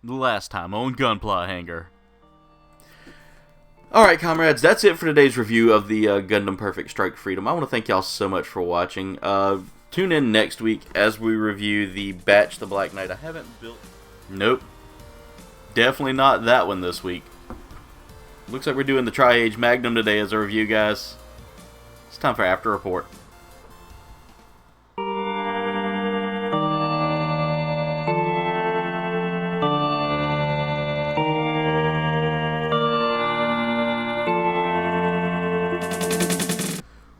Last time on Gunpla Hangar. Alright, comrades, that's it for today's review of the Gundam Perfect Strike Freedom. I want to thank y'all so much for watching. Tune in next week as we review the Batch the Black Knight. I haven't built... Nope. Definitely not that one this week. Looks like we're doing the Tri-Age Magnum today as a review, guys. It's time for After Report.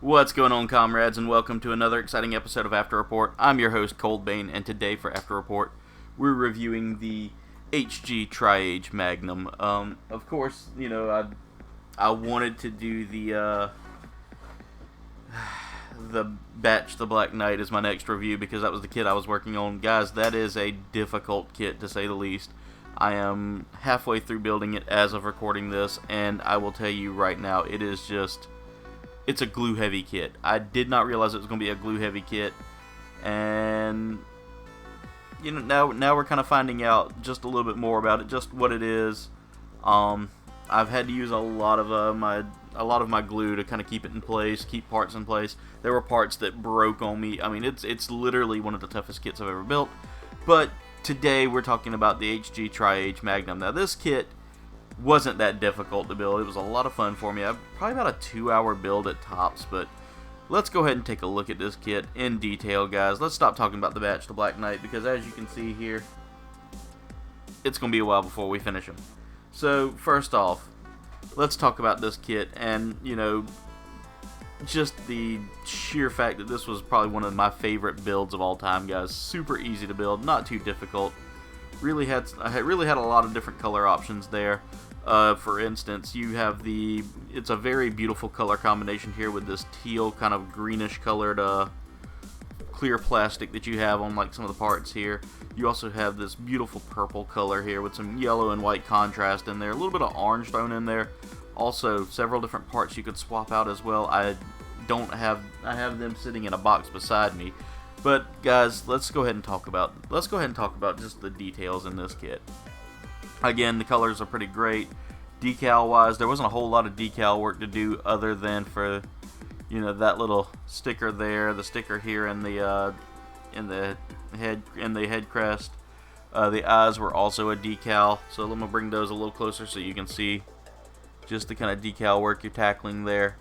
What's going on, comrades, and welcome to another exciting episode of After Report. I'm your host, Kouldbayne, and today for After Report, we're reviewing the HG Tri-Age Magnum. Of course, you know, I wanted to do the Batch the Black Knight as my next review because that was the kit I was working on. Guys, that is a difficult kit, to say the least. I am halfway through building it as of recording this, and I will tell you right now, it is just... It's a glue-heavy kit. I did not realize it was going to be a glue-heavy kit, and you know, now we're kind of finding out just a little bit more about it, just what it is. I've had to use a lot of my glue to kind of keep it in place, keep parts in place. There were parts that broke on me. I mean, it's literally one of the toughest kits I've ever built. But today we're talking about the HG Tri-Age Magnum. Now this kit wasn't that difficult to build. It was a lot of fun for me. Probably about a 2-hour build at tops, but let's go ahead and take a look at this kit in detail, guys. Let's stop talking about the Batch the Black Knight because, as you can see here, it's going to be a while before we finish him. So, first off, let's talk about this kit and, you know, just the sheer fact that this was probably one of my favorite builds of all time, guys. Super easy to build, not too difficult. I really had a lot of different color options there. For instance, you have it's a very beautiful color combination here with this teal kind of greenish colored clear plastic that you have on like some of the parts here. You also have this beautiful purple color here with some yellow and white contrast in there, a little bit of orange thrown in there. Also, several different parts you could swap out as well. I have them sitting in a box beside me. But guys, let's go ahead and talk about just the details in this kit. Again, the colors are pretty great. Decal wise, there wasn't a whole lot of decal work to do other than for, you know, that little sticker there, the sticker here in the head crest. The eyes were also a decal, so let me bring those a little closer so you can see just the kind of decal work you're tackling there.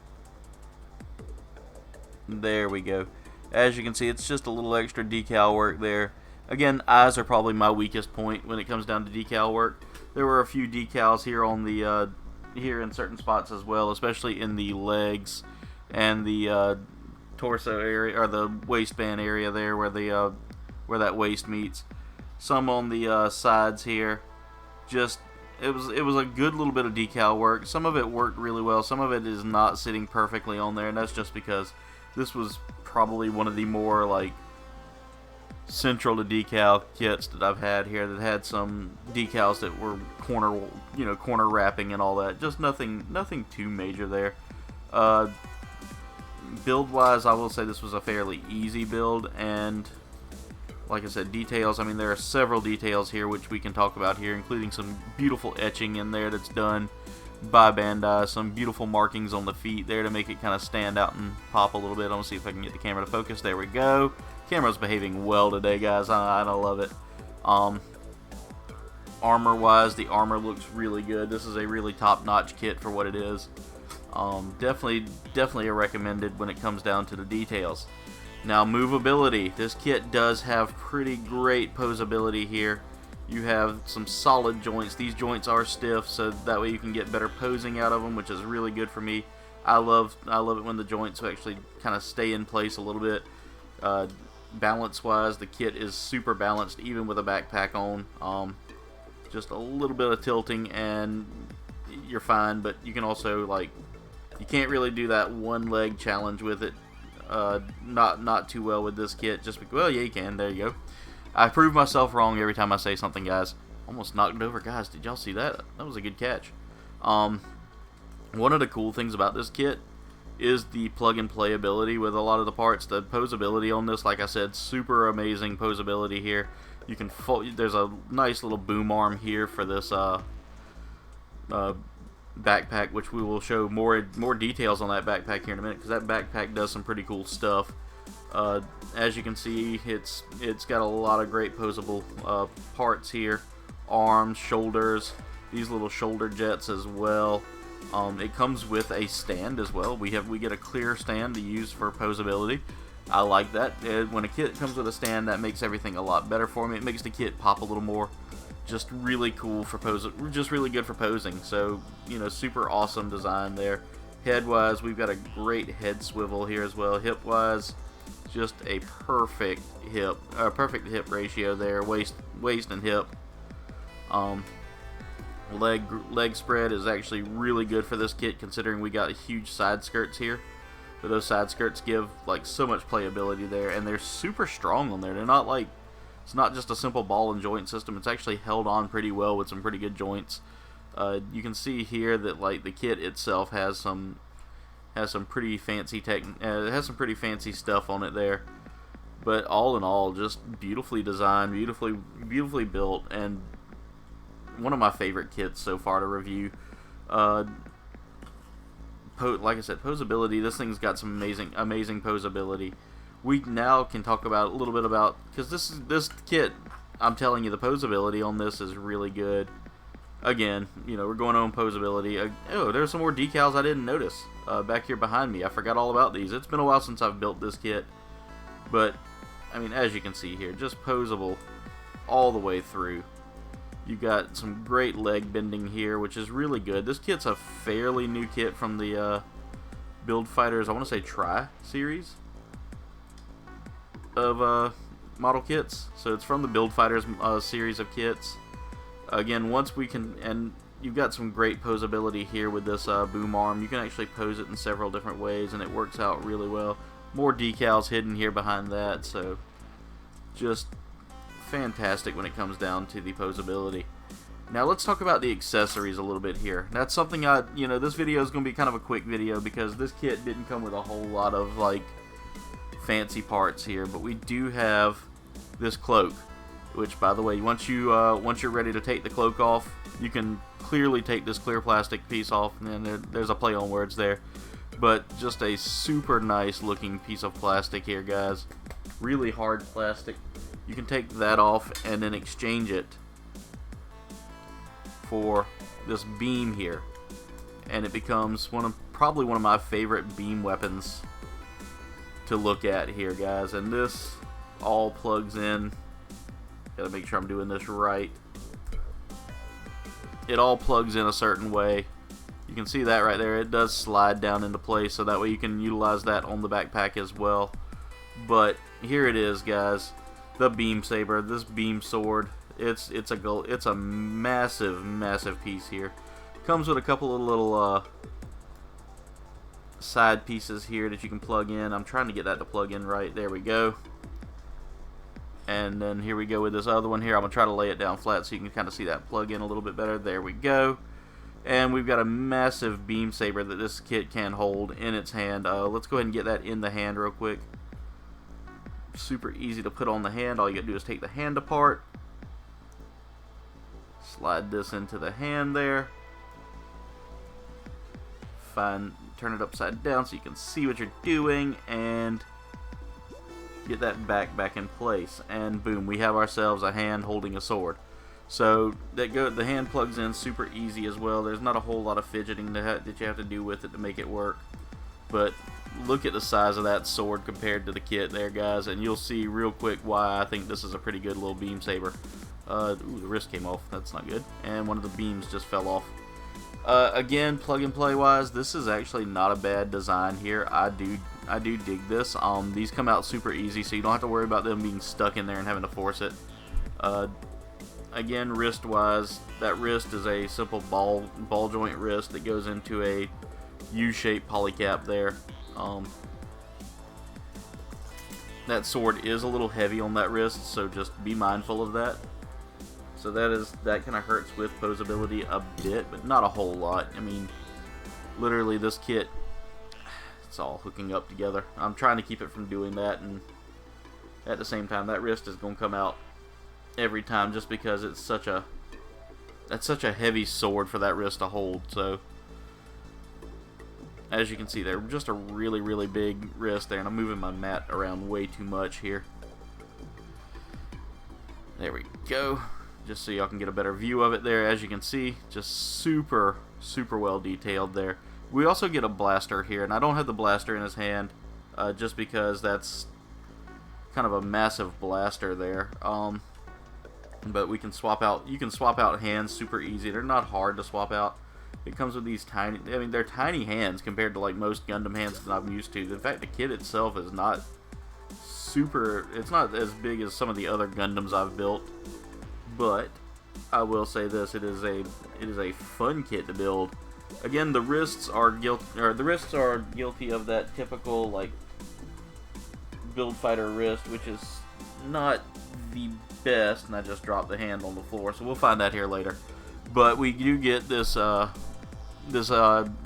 There we go. As you can see, it's just a little extra decal work there. Again, eyes are probably my weakest point when it comes down to decal work. There were a few decals here on the here in certain spots as well, especially in the legs and the torso area or the waistband area there, where that waist meets. Some on the sides here. Just it was a good little bit of decal work. Some of it worked really well. Some of it is not sitting perfectly on there, and that's just because this was probably one of the more like central to decal kits that I've had here that had some decals that were corner wrapping and all that. Just nothing too major there. Build wise, I will say this was a fairly easy build, and like I said, details, I mean, there are several details here which we can talk about here, including some beautiful etching in there that's done by Bandai, some beautiful markings on the feet there to make it kind of stand out and pop a little bit. I'm going to see if I can get the camera to focus. There we go. Camera's behaving well today, guys. I love it. Armor wise, the armor looks really good. This is a really top-notch kit for what it is. Definitely a recommended when it comes down to the details. Now, movability. This kit does have pretty great posability here. You have some solid joints. These joints are stiff, so that way you can get better posing out of them, which is really good for me. I love it when the joints actually kind of stay in place a little bit. Balance-wise, the kit is super balanced, even with a backpack on. Just a little bit of tilting, and you're fine. But you can also you can't really do that one leg challenge with it. Not too well with this kit. Just because, well, yeah, you can. There you go. I prove myself wrong every time I say something, guys. Almost knocked it over. Guys, did y'all see that? That was a good catch. One of the cool things about this kit is the plug-and-play ability with a lot of the parts. The posability on this, like I said, super amazing posability here. You can fold. There's a nice little boom arm here for this backpack, which we will show more details on that backpack here in a minute, because that backpack does some pretty cool stuff. As you can see, it's got a lot of great posable parts here, arms, shoulders, these little shoulder jets as well. It comes with a stand as well. We get a clear stand to use for posability. I like that. When a kit comes with a stand, that makes everything a lot better for me. It makes the kit pop a little more. Just really cool for posing. Just really good for posing. So, you know, super awesome design there. Head-wise, we've got a great head swivel here as well. Hip-wise, just a perfect hip ratio there. Waist and hip. Leg spread is actually really good for this kit, considering we got huge side skirts here. But those side skirts give like so much playability there, and they're super strong on there. They're not like, it's not just a simple ball and joint system. It's actually held on pretty well with some pretty good joints. You can see here that like the kit itself has some pretty fancy has some pretty fancy stuff on it there. But all in all, just beautifully designed, beautifully built, and one of my favorite kits so far to review. Like I said, posability. This thing's got some amazing posability. We now can talk about a little bit about, because this kit, I'm telling you, the posability on this is really good. Again, you know, we're going on posability. Oh, there's some more decals I didn't notice back here behind me. I forgot all about these. It's been a while since I've built this kit, but I mean, as you can see here, just posable all the way through. You've got some great leg bending here, which is really good. This kit's a fairly new kit from the Build Fighters, I want to say Tri series of model kits. So it's from the Build Fighters series of kits. Again, once we can, and you've got some great posability here with this boom arm. You can actually pose it in several different ways, and it works out really well. More decals hidden here behind that, so just fantastic when it comes down to the posability. Now let's talk about the accessories a little bit here. That's something this video is going to be kind of a quick video, because this kit didn't come with a whole lot of like fancy parts here, but we do have this cloak, which, by the way, once you're ready to take the cloak off, you can clearly take this clear plastic piece off, and then there's a play on words there, but just a super nice looking piece of plastic here, guys. Really hard plastic. You can take that off and then exchange it for this beam here, and it becomes probably one of my favorite beam weapons to look at here, guys. And this all plugs in. Gotta make sure I'm doing this right. It all plugs in a certain way. You can see that right there. It does slide down into place, so that way you can utilize that on the backpack as well. But here it is, guys. The beam saber, this beam sword. It's a massive piece here. Comes with a couple of little side pieces here that you can plug in. I'm trying to get that to plug in right. There we go. And then here we go with this other one here. I'm going to try to lay it down flat so you can kind of see that plug in a little bit better. There we go. And we've got a massive beam saber that this kit can hold in its hand. Let's go ahead and get that in the hand real quick. Super easy to put on the hand. All you got to do is take the hand apart. Slide this into the hand there. Turn it upside down so you can see what you're doing, and get that back in place, and boom, we have ourselves a hand holding a sword. So the hand plugs in super easy as well. There's not a whole lot of fidgeting that you have to do with it to make it work, but look at the size of that sword compared to the kit there, guys, and you'll see real quick why I think this is a pretty good little beam saber. Ooh, the wrist came off. That's not good, and one of the beams just fell off. Again, plug and play wise, this is actually not a bad design here. I do dig this. These come out super easy, so you don't have to worry about them being stuck in there and having to force it. Again, wrist wise, that wrist is a simple ball joint wrist that goes into a U-shaped polycap there. That sword is a little heavy on that wrist, so just be mindful of that. So that kind of hurts with posability a bit, but not a whole lot. I mean, literally this kit, it's all hooking up together. I'm trying to keep it from doing that, and at the same time, that wrist is going to come out every time, just because it's such a heavy sword for that wrist to hold. So as you can see, they're just a really big wrist there, and I'm moving my mat around way too much here. There we go, just so y'all can get a better view of it there. As you can see, just super well detailed there. We also get a blaster here, and I don't have the blaster in his hand, just because that's kind of a massive blaster there. But we can swap out. You can swap out hands super easy. They're not hard to swap out. It comes with these tiny. I mean, they're tiny hands compared to like most Gundam hands that I'm used to. In fact, the kit itself is not super. It's not as big as some of the other Gundams I've built. But I will say this: it is a fun kit to build. Again, the wrists are guilty of that typical like build fighter wrist, which is not the best. And I just dropped the hand on the floor, so we'll find that here later. But we do get this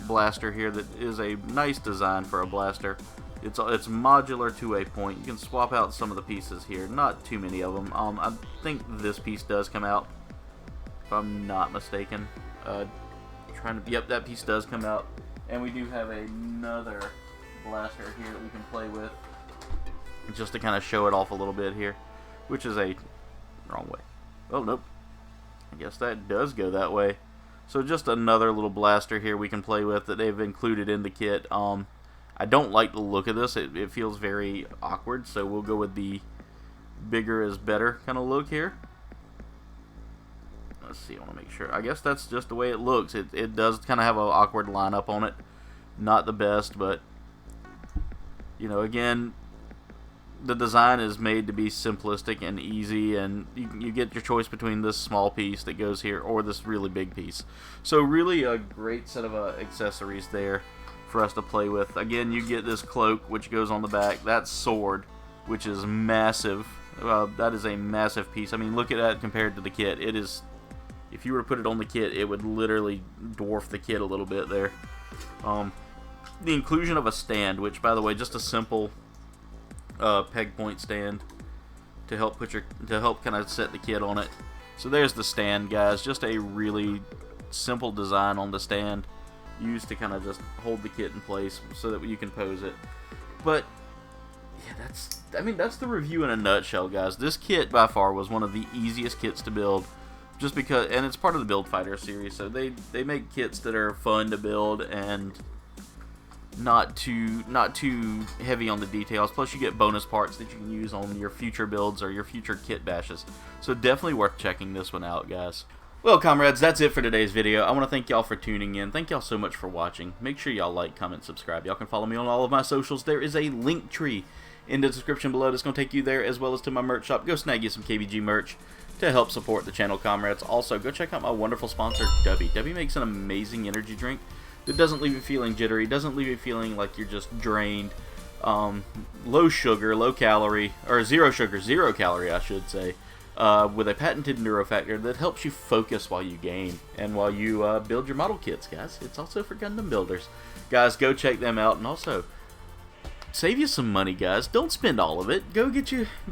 blaster here that is a nice design for a blaster. It's modular to a point. You can swap out some of the pieces here, not too many of them. I think this piece does come out, if I'm not mistaken. Yep, that piece does come out. And we do have another blaster here that we can play with, just to kind of show it off a little bit here, which is a wrong way. Oh, nope. I guess that does go that way. So just another little blaster here we can play with that they've included in the kit. I don't like the look of this. It feels very awkward, so we'll go with the bigger is better kind of look here. Let's see, I want to make sure. I guess that's just the way it looks. It does kind of have an awkward lineup on it. Not the best, but, you know, again, the design is made to be simplistic and easy, and you get your choice between this small piece that goes here or this really big piece. So really a great set of accessories there for us to play with. Again, you get this cloak, which goes on the back. That sword, which is massive. That is a massive piece. I mean, look at that compared to the kit. It is, if you were to put it on the kit, it would literally dwarf the kit a little bit there. The inclusion of a stand, which, by the way, just a simple peg point stand to help kind of set the kit on it. So there's the stand, guys. Just a really simple design on the stand, used to kind of just hold the kit in place so that you can pose it. But yeah, that's the review in a nutshell, guys. This kit by far was one of the easiest kits to build, just because, and it's part of the Build Fighter series, so they make kits that are fun to build and not too heavy on the details. Plus you get bonus parts that you can use on your future builds or your future kit bashes. So definitely worth checking this one out, guys. Well, comrades, that's it for today's video. I want to thank y'all for tuning in. Thank y'all so much for watching. Make sure y'all like, comment, subscribe. Y'all can follow me on all of my socials. There is a link tree in the description below that's going to take you there, as well as to my merch shop. Go snag you some KBG merch to help support the channel, comrades. Also, go check out my wonderful sponsor, Dubby. Dubby makes an amazing energy drink that doesn't leave you feeling jittery, doesn't leave you feeling like you're just drained. Low sugar, low calorie, or zero sugar, zero calorie, I should say, with a patented neurofactor that helps you focus while you game and while you build your model kits, guys. It's also for Gundam builders. Guys, go check them out, and also save you some money, guys. Don't spend all of it. Go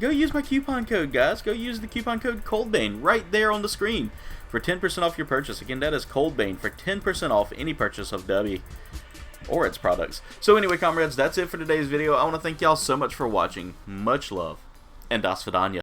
use my coupon code, guys. Go use the coupon code Kouldbayne right there on the screen for 10% off your purchase. Again, that is Kouldbayne for 10% off any purchase of Dubby or its products. So anyway, comrades, that's it for today's video. I want to thank y'all so much for watching. Much love, and das vidanya.